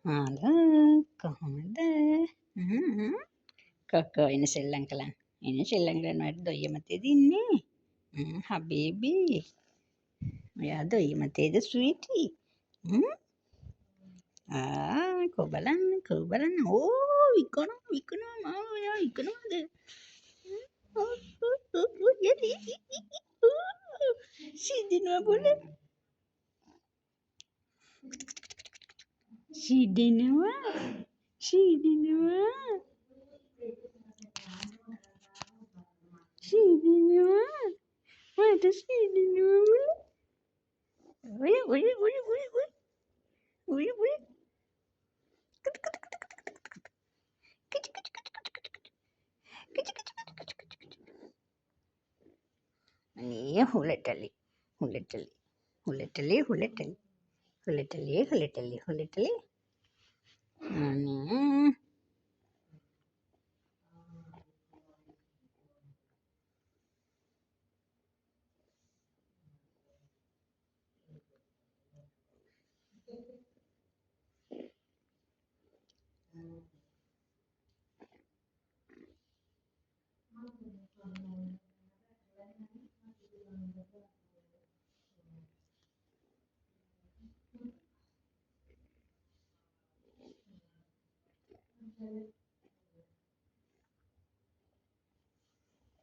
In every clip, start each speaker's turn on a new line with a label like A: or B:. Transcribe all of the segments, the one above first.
A: Hello කොහොමද? කොකෝ එන සෙල්ලම් කළා. එන සෙල්ලම් කරනවට දොයිය මතේද ඉන්නේ? හබීබි. ඔයා දොයිය මතේද ස්වීටි? කොබලන්න. ඕ විකනවා මාව ඔයා විකනවාද? සිදිනවා බොල. සිදිනවා. මට සිදිනවා බොල. ඔය. අනේ හුලටලි. අනේ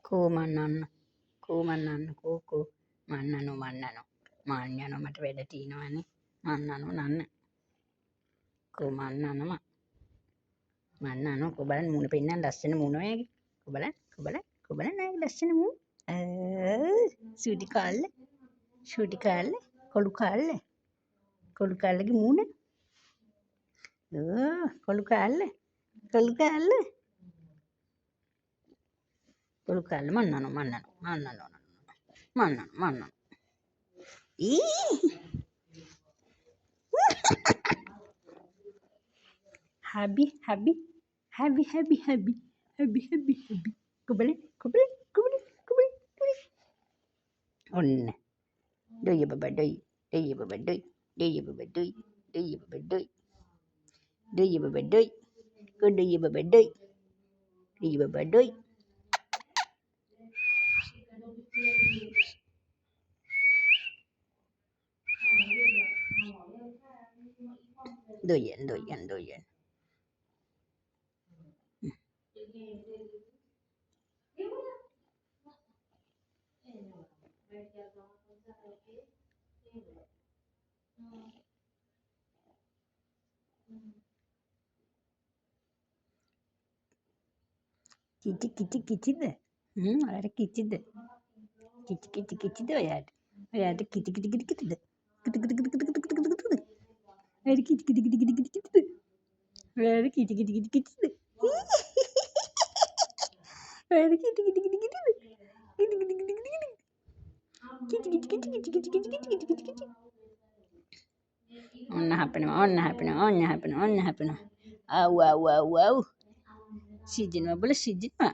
A: කෝ මන්නන්න කෝ මන්නනෝ මාන්නයනෝ මට වැඩ තියෙනවනේ මන්නනෝ නන්න කෝ මන්නනම කෝ බලන්න මූණ පෙන්නන්න ලස්සන මූණ ඔයාගේ කෝ බලන්න ඔයාගේ ලස්සන මූණ සූටි කාල්ල කොළු කාල්ලගේ මූණ කොළු කාල්ල මන්නනෝ හබි කොබලේ ඔන්න දොයිය බබා දොයි දොයියන් කිචිද ඔයාට කිචිද ඔයාට කිචිද ඔන්න හැපෙනවා අව් සිදිනවා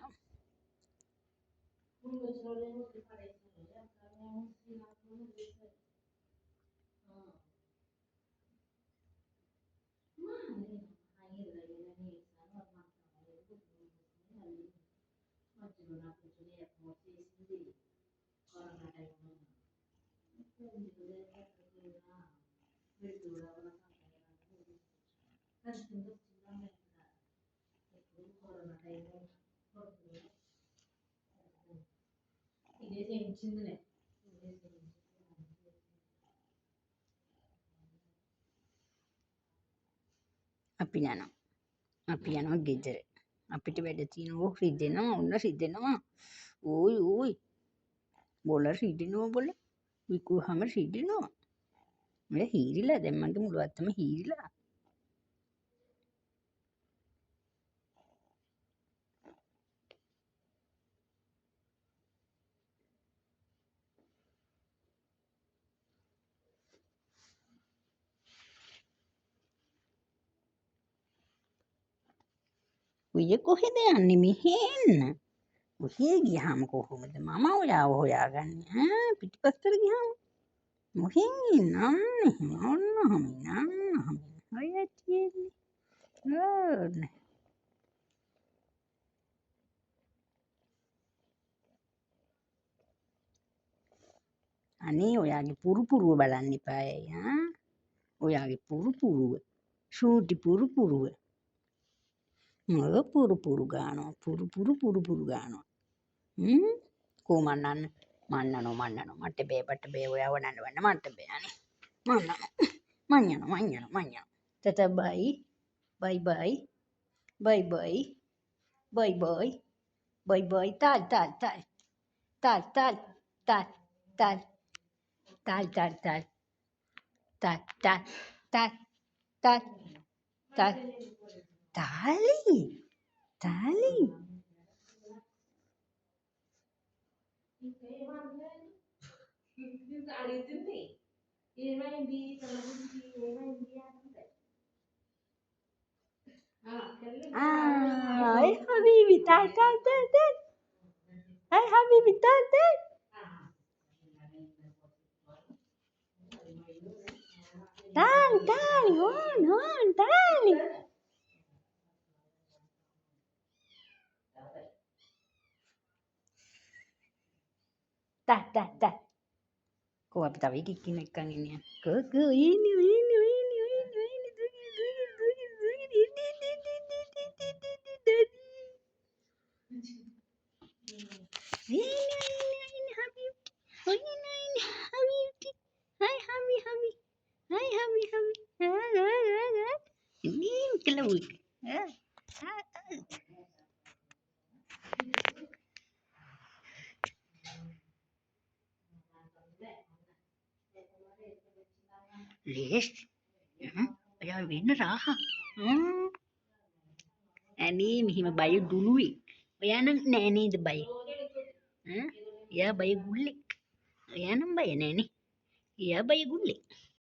A: අපි යනවා ගෙදර අපිට වැඩ තියෙනවා රිදෙනවා ඕයි බොල රිදෙනවා බොල විකුහම රිදෙනවා මට හීරිලා දැන් මගේ මුළු අතම හීරිලා ඔය කොහෙද යන්නේ මෙහෙන්න ඔහේ ගියාම කොහොමද මම ඔයාව හොයාගන්නේ පිටිපස්සට ගියාම මොහෙන් ඉන්නන්නේ ඔන්න ඔය තියෙන්නේ අනේ ඔයාගේ පුරුපුරුව බලන්න එපායි ආ. ඔයාගේ පුරුපුරුව. ෂූටි පුරුපුරුව. මග පුරුපුරු ගානවා. පුරුපුරු ගානවා. කෝ මන්නනෝ මට බෑ ඔයාව නඩවන්න මට බෑනේ. මං යනවා. ටටා බයි. බයි. තාල්. තාලි. Ay حبيبي تعال. Ay حبيبي تعال. تعال هون تعالي. Tah. Kau apa tahu ini kinekan ini ya? Ke ini. Ini Habib. Oh ini Habibti. Hai Habib. Ini kelawik. Les. Oya වෙන්න රාහ. අනේ මෙහිම බය දුළුයි. ඔයා නම් නෑ නේද බය? එයා බය ගුල්ලෙක්. ඔයා නම් බය නෑනේ. එයා බය ගුල්ලෙක්.